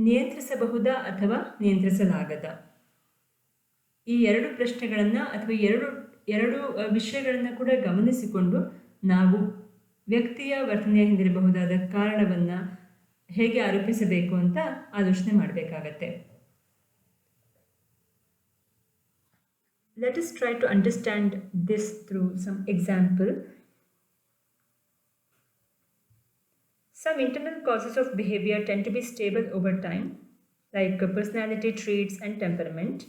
ನಿಯಂತ್ರಿಸಬಹುದಾ ಅಥವಾ ನಿಯಂತ್ರಿಸಲಾಗದ. ಈ 2 ಪ್ರಶ್ನೆಗಳನ್ನು ಅಥವಾ ಎರಡು ವಿಷಯಗಳನ್ನು ಕೂಡ ಗಮನಿಸಿಕೊಂಡು ನಾವು ವ್ಯಕ್ತಿಯ ವರ್ತನೆಯ ಹಿಂದಿರಬಹುದಾದ ಕಾರಣವನ್ನು ಹೇಗೆ ಆರೋಪಿಸಬೇಕು ಅಂತ ಆಲೋಚನೆ ಮಾಡಬೇಕಾಗತ್ತೆ. Let us try to understand this through some example. Some internal causes of behavior tend to be stable over time, like personality traits and temperament.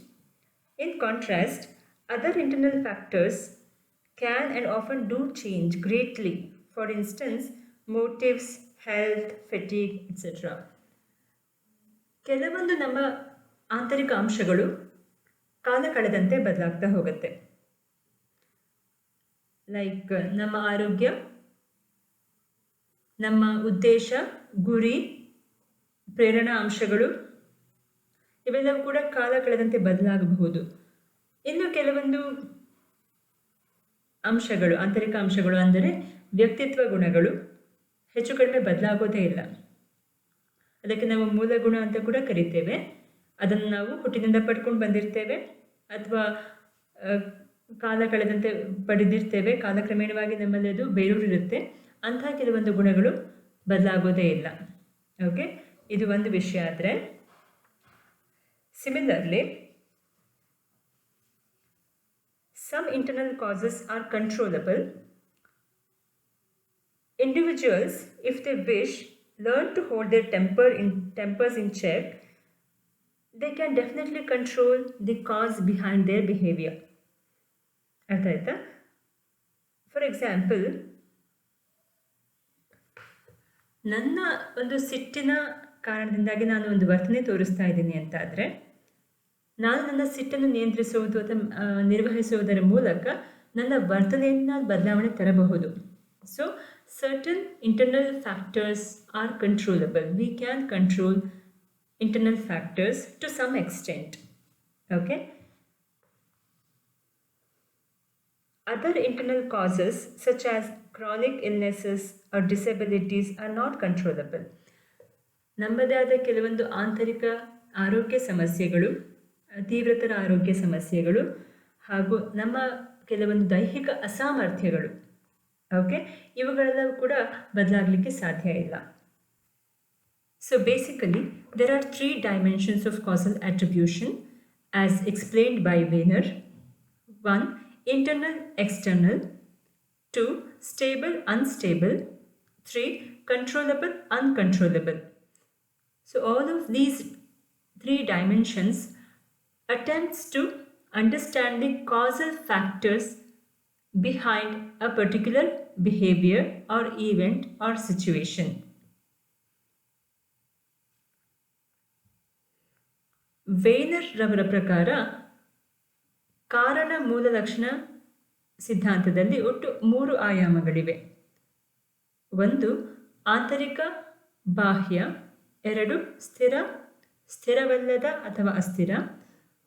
In contrast, other internal factors can and often do change greatly. For instance, motives, health, fatigue, etc. ಕೆಲವೊಂದು ನಮ್ಮ ಆಂತರಿಕ ಅಂಶಗಳು ಕಾಲ ಕಳೆದಂತೆ ಬದಲಾಗ್ತಾ ಹೋಗುತ್ತೆ. Like ನಮ್ಮ ಆರೋಗ್ಯ, ನಮ್ಮ ಉದ್ದೇಶ, ಗುರಿ, ಪ್ರೇರಣಾ ಅಂಶಗಳು ಇವೆಲ್ಲವೂ ಕೂಡ ಕಾಲ ಕಳೆದಂತೆ ಬದಲಾಗಬಹುದು. ಇನ್ನು ಕೆಲವೊಂದು ಅಂಶಗಳು, ಆಂತರಿಕ ಅಂಶಗಳು ಅಂದರೆ ವ್ಯಕ್ತಿತ್ವ ಗುಣಗಳು ಹೆಚ್ಚು ಕಡಿಮೆ ಬದಲಾಗೋದೇ ಇಲ್ಲ. ಅದಕ್ಕೆ ನಾವು ಮೂಲ ಗುಣ ಅಂತ ಕೂಡ ಕರಿತೇವೆ. ಅದನ್ನು ನಾವು ಹುಟ್ಟಿನಿಂದ ಪಡ್ಕೊಂಡು ಬಂದಿರ್ತೇವೆ ಅಥವಾ ಕಾಲ ಕಳೆದಂತೆ ಪಡೆದಿರ್ತೇವೆ. ಕಾಲಕ್ರಮೇಣವಾಗಿ ನಮ್ಮಲ್ಲಿ ಅದು ಬೇರೂರಿರುತ್ತೆ. ಅಂಥ ಕೆಲವೊಂದು ಗುಣಗಳು ಬದಲಾಗೋದೇ ಇಲ್ಲ. ಓಕೆ, ಇದು ಒಂದು ವಿಷಯ. ಆದರೆ similarly some internal causes are controllable. Individuals, if they wish, learn to hold their tempers in check. They can definitely control the cause behind their behavior. ಅರ್ಥ ಆಯ್ತಾ? ಫಾರ್ ಎಕ್ಸಾಂಪಲ್, ನನ್ನ ಒಂದು ಸಿಟ್ಟಿನ ಕಾರಣದಿಂದಾಗಿ ನಾನು ಒಂದು ವರ್ತನೆ ತೋರಿಸ್ತಾ ಇದ್ದೀನಿ ಅಂತ ಆದರೆ, ನಾನು ನನ್ನ ಸಿಟ್ಟನ್ನು ನಿಯಂತ್ರಿಸುವುದು ಅಥವಾ ನಿರ್ವಹಿಸುವುದರ ಮೂಲಕ ನನ್ನ ವರ್ತನೆಯನ್ನು ಬದಲಾವಣೆ ತರಬಹುದು. So certain internal factors are controllable. We can control internal factors to some extent. Okay, other internal causes such as chronic illnesses or disabilities are not controllable. ನಮ್ಮದೇ ಆದ ಕೆಲವೊಂದು ಆಂತರಿಕ ಆರೋಗ್ಯ ಸಮಸ್ಯೆಗಳು, ತೀವ್ರತರ ಆರೋಗ್ಯ ಸಮಸ್ಯೆಗಳು ಹಾಗೂ ನಮ್ಮ ಕೆಲವೊಂದು ದೈಹಿಕ ಅಸಾಮರ್ಥ್ಯಗಳು, ಓಕೆ, ಇವುಗಳೆಲ್ಲವೂ ಕೂಡ ಬದಲಾಗಲಿಕ್ಕೆ ಸಾಧ್ಯ ಇಲ್ಲ. So basically there are 3 dimensions of causal attribution as explained by Wiener. 1. Internal, external. 2. Stable, unstable. 3. Controllable, uncontrollable. So all of these 3 dimensions attempts to understand the causal factors behind a particular behavior or event or situation. ವೇನರ್ ರವರ ಪ್ರಕಾರ ಕಾರಣ ಮೂಲ ಲಕ್ಷಣ ಸಿದ್ಧಾಂತದಲ್ಲಿ ಒಟ್ಟು 3 ಆಯಾಮಗಳಿವೆ. 1. ಆಂತರಿಕ ಬಾಹ್ಯ. 2. ಸ್ಥಿರ, ಸ್ಥಿರವಲ್ಲದ ಅಥವಾ ಅಸ್ಥಿರ.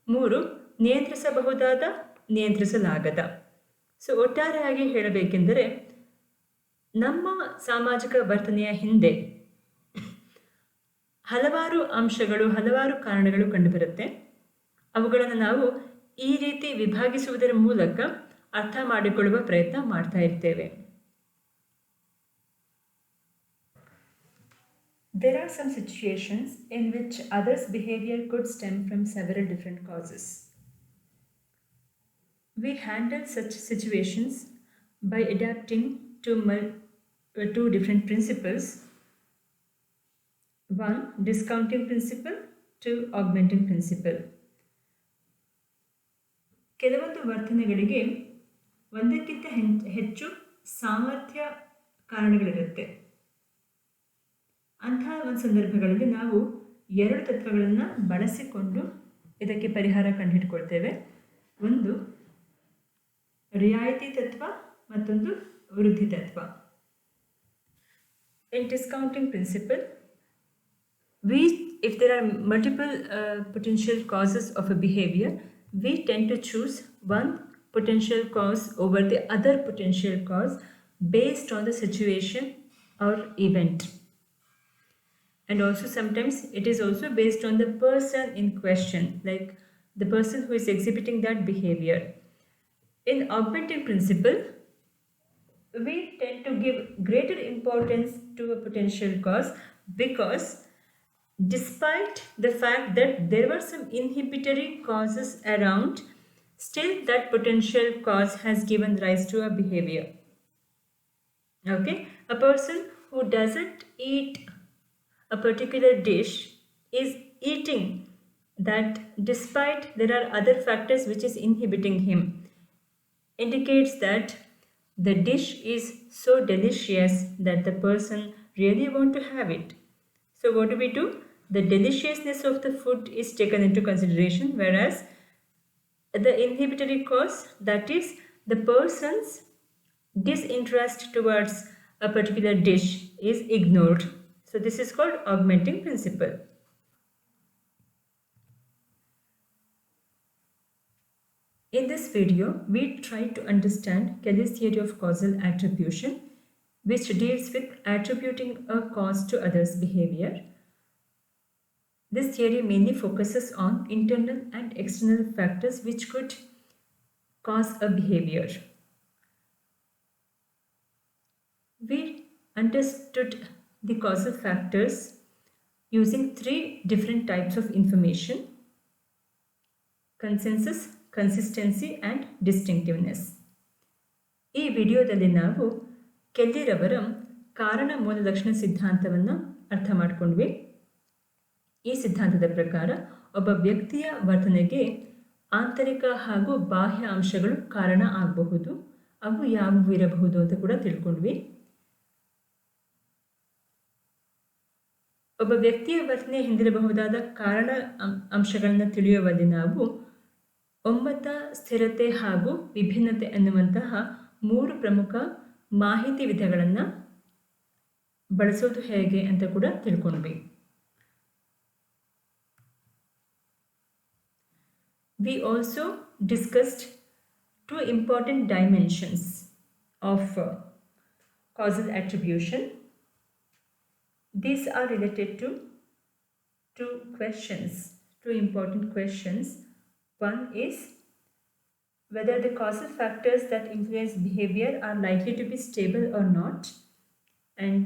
3. ನಿಯಂತ್ರಿಸಬಹುದಾದ, ನಿಯಂತ್ರಿಸಲಾಗದ. ಸೊ ಒಟ್ಟಾರೆಯಾಗಿ ಹೇಳಬೇಕೆಂದರೆ, ನಮ್ಮ ಸಾಮಾಜಿಕ ವರ್ತನೆಯ ಹಿಂದೆ ಹಲವಾರು ಅಂಶಗಳು, ಹಲವಾರು ಕಾರಣಗಳು ಕಂಡುಬರುತ್ತೆ. ಅವುಗಳನ್ನು ನಾವು ಈ ರೀತಿ ವಿಭಾಗಿಸುವುದರ ಮೂಲಕ ಅರ್ಥ ಮಾಡಿಕೊಳ್ಳುವ ಪ್ರಯತ್ನ ಮಾಡ್ತಾ ಇರ್ತೇವೆ. There are some situations in which others' behavior could stem from several different causes. We handle such situations by adapting to 2 different principles. 1. Discounting principle. 2. Augmenting principle. ಕೆಲವೊಂದು ವರ್ತನೆಗಳಿಗೆ ಒಂದಕ್ಕಿಂತ ಹೆಚ್ಚು ಸಾಮರ್ಥ್ಯ ಕಾರಣಗಳಿರುತ್ತೆ. ಅಂತಹ ಒಂದು ಸಂದರ್ಭಗಳಲ್ಲಿ ನಾವು 2 ತತ್ವಗಳನ್ನು ಬಳಸಿಕೊಂಡು ಇದಕ್ಕೆ ಪರಿಹಾರ ಕಂಡುಹಿಡ್ಕೊಳ್ತೇವೆ. ಒಂದು ರಿಯಾಯಿತಿ ತತ್ವ, ಮತ್ತೊಂದು ವೃದ್ಧಿ ತತ್ವ. In discounting principle, if there are multiple potential causes of a behavior, we tend to choose one potential cause over the other potential cause based on the situation or event. And also sometimes it is also based on the person in question, like the person who is exhibiting that behavior. In augmenting principle, we tend to give greater importance to a potential cause because despite the fact that there were some inhibitory causes around, still that potential cause has given rise to a behavior. Okay, a person who doesn't eat a particular dish is eating that despite there are other factors which is inhibiting him, indicates that the dish is so delicious that the person really want to have it. So what do? The deliciousness of the food is taken into consideration, whereas the inhibitory cause, that is the person's disinterest towards a particular dish is ignored. So this is called augmenting principle. In this video, we try to understand Kelly's theory of causal attribution, which deals with attributing a cause to others' behavior. This theory mainly focuses on internal and external factors which could cause a behavior. We understood the causal factors using three different types of information: consensus, consistency and distinctiveness. ಈ ವಿಡಿಯೋದಲ್ಲಿ ನಾವು ಕೆಲ್ಲಿರವರ ಕಾರಣ ಮೂಲಲಕ್ಷಣ ಸಿದ್ಧಾಂತವನ್ನು ಅರ್ಥ ಮಾಡಿಕೊಂಡ್ವಿ. ಈ ಸಿದ್ಧಾಂತದ ಪ್ರಕಾರ ಒಬ್ಬ ವ್ಯಕ್ತಿಯ ವರ್ತನೆಗೆ ಆಂತರಿಕ ಹಾಗೂ ಬಾಹ್ಯ ಅಂಶಗಳು ಕಾರಣ ಆಗಬಹುದು. ಅವು ಯಾವುವು ಇರಬಹುದು ಅಂತ ಕೂಡ ತಿಳ್ಕೊಂಡ್ವಿ. ಒಬ್ಬ ವ್ಯಕ್ತಿಯ ವರ್ತನೆ ಹಿಂದಿರಬಹುದಾದ ಕಾರಣ ಅಂಶಗಳನ್ನು ತಿಳಿಯುವಲ್ಲಿ ನಾವು ಒಮ್ಮತ, ಸ್ಥಿರತೆ ಹಾಗೂ ವಿಭಿನ್ನತೆ ಅನ್ನುವಂತಹ ಮೂರು ಪ್ರಮುಖ ಮಾಹಿತಿ ವಿಧಗಳನ್ನು ಬಳಸೋದು ಹೇಗೆ ಅಂತ ಕೂಡ ತಿಳ್ಕೊಂಡ್ವಿ. We also discussed two important dimensions of causal attribution. These are related to two important questions. One is whether the causal factors that influence behavior are likely to be stable or not. And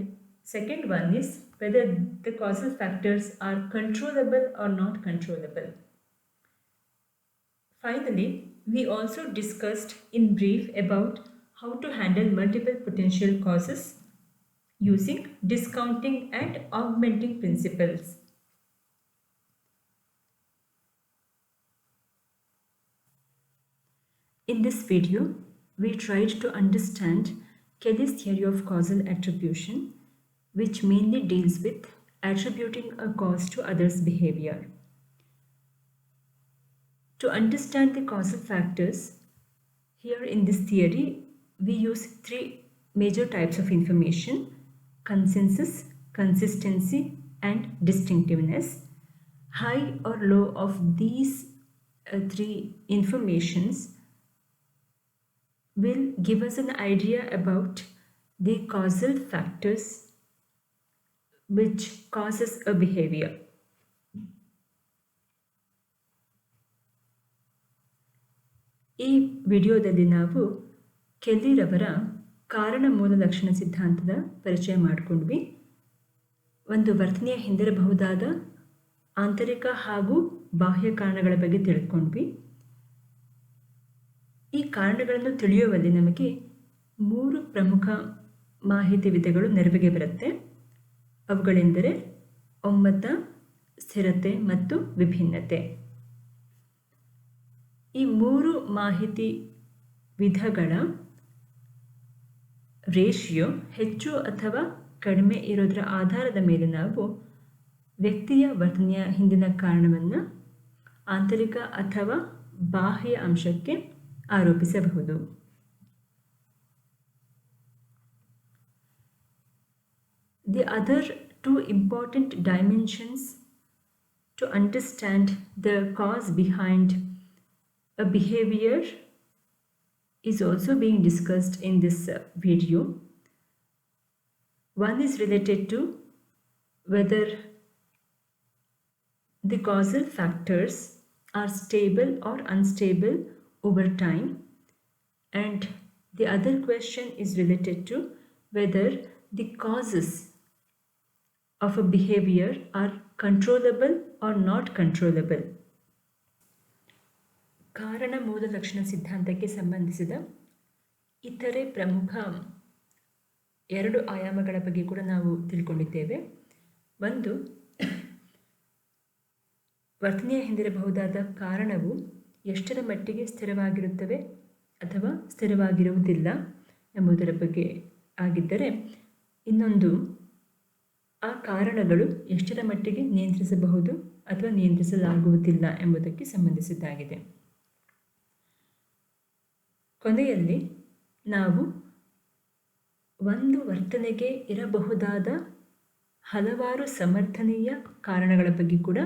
second one is whether the causal factors are controllable or not controllable. Finally, we also discussed in brief about how to handle multiple potential causes using discounting and augmenting principles. In this video, we tried to understand Kelly's theory of causal attribution, which mainly deals with attributing a cause to others' behavior. To understand the causal factors, here in this theory, we use three major types of information: consensus, consistency, and distinctiveness. High or low of these three informations will give us an idea about the causal factors which causes a behavior. ಈ ವಿಡಿಯೋದಲ್ಲಿ ನಾವು ಕೆಲ್ಲಿರವರ ಕಾರಣ ಮೂಲಲಕ್ಷಣ ಸಿದ್ಧಾಂತದ ಪರಿಚಯ ಮಾಡಿಕೊಂಡ್ವಿ. ಒಂದು ವರ್ತನೆಯ ಹಿಂದಿರಬಹುದಾದ ಆಂತರಿಕ ಹಾಗೂ ಬಾಹ್ಯ ಕಾರಣಗಳ ಬಗ್ಗೆ ತಿಳ್ಕೊಂಡ್ವಿ. ಈ ಕಾರಣಗಳನ್ನು ತಿಳಿಯುವಲ್ಲಿ ನಮಗೆ ಮೂರು ಪ್ರಮುಖ ಮಾಹಿತಿ ವಿಧಗಳು ನೆರವಿಗೆ ಬರುತ್ತೆ. ಅವುಗಳೆಂದರೆ ಒಮ್ಮತ, ಸ್ಥಿರತೆ ಮತ್ತು ವಿಭಿನ್ನತೆ. ಈ ಮೂರು ಮಾಹಿತಿ ವಿಧಗಳ ರೇಷಿಯೋ ಹೆಚ್ಚು ಅಥವಾ ಕಡಿಮೆ ಇರೋದರ ಆಧಾರದ ಮೇಲೆ ನಾವು ವ್ಯಕ್ತಿಯ ವರ್ತನೆಯ ಹಿಂದಿನ ಕಾರಣವನ್ನು ಆಂತರಿಕ ಅಥವಾ ಬಾಹ್ಯ ಅಂಶಕ್ಕೆ ಆರೋಪಿಸಬಹುದು. The other two important dimensions to understand the cause behind a behavior is also being discussed in this video. One is related to whether the causal factors are stable or unstable over time, and the other question is related to whether the causes of a behavior are controllable or not controllable. ಕಾರಣ ಮೂಲಲಕ್ಷಣ ಸಿದ್ಧಾಂತಕ್ಕೆ ಸಂಬಂಧಿಸಿದ ಇತರೆ ಪ್ರಮುಖ ಎರಡು ಆಯಾಮಗಳ ಬಗ್ಗೆ ಕೂಡ ನಾವು ತಿಳ್ಕೊಂಡಿದ್ದೇವೆ. ಒಂದು, ವರ್ತನೆಯ ಹಿಂದಿರಬಹುದಾದ ಕಾರಣವು ಎಷ್ಟರ ಮಟ್ಟಿಗೆ ಸ್ಥಿರವಾಗಿರುತ್ತವೆ ಅಥವಾ ಸ್ಥಿರವಾಗಿರುವುದಿಲ್ಲ ಎಂಬುದರ ಬಗ್ಗೆ ಆಗಿದ್ದರೆ, ಇನ್ನೊಂದು, ಆ ಕಾರಣಗಳು ಎಷ್ಟರ ಮಟ್ಟಿಗೆ ನಿಯಂತ್ರಿಸಬಹುದು ಅಥವಾ ನಿಯಂತ್ರಿಸಲಾಗುವುದಿಲ್ಲ ಎಂಬುದಕ್ಕೆ ಸಂಬಂಧಿಸಿದ್ದಾಗಿದೆ. ಕೊನೆಯಲ್ಲಿ ನಾವು ಒಂದು ವರ್ತನೆಗೆ ಇರಬಹುದಾದ ಹಲವಾರು ಸಮರ್ಥನೀಯ ಕಾರಣಗಳ ಬಗ್ಗೆ ಕೂಡ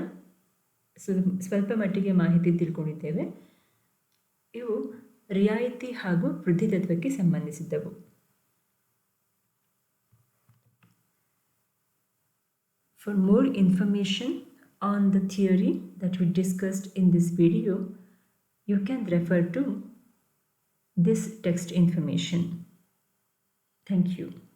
ಸ್ವಲ್ಪ ಮಟ್ಟಿಗೆ ಮಾಹಿತಿ ತಿಳ್ಕೊಂಡಿದ್ದೇವೆ. ಇವು ರಿಯಾಯಿತಿ ಹಾಗೂ ವೃದ್ಧಿ ತತ್ವಕ್ಕೆ ಸಂಬಂಧಿಸಿದ್ದವು. For more information on the theory that we discussed in this video, you can refer to this text information. Thank you.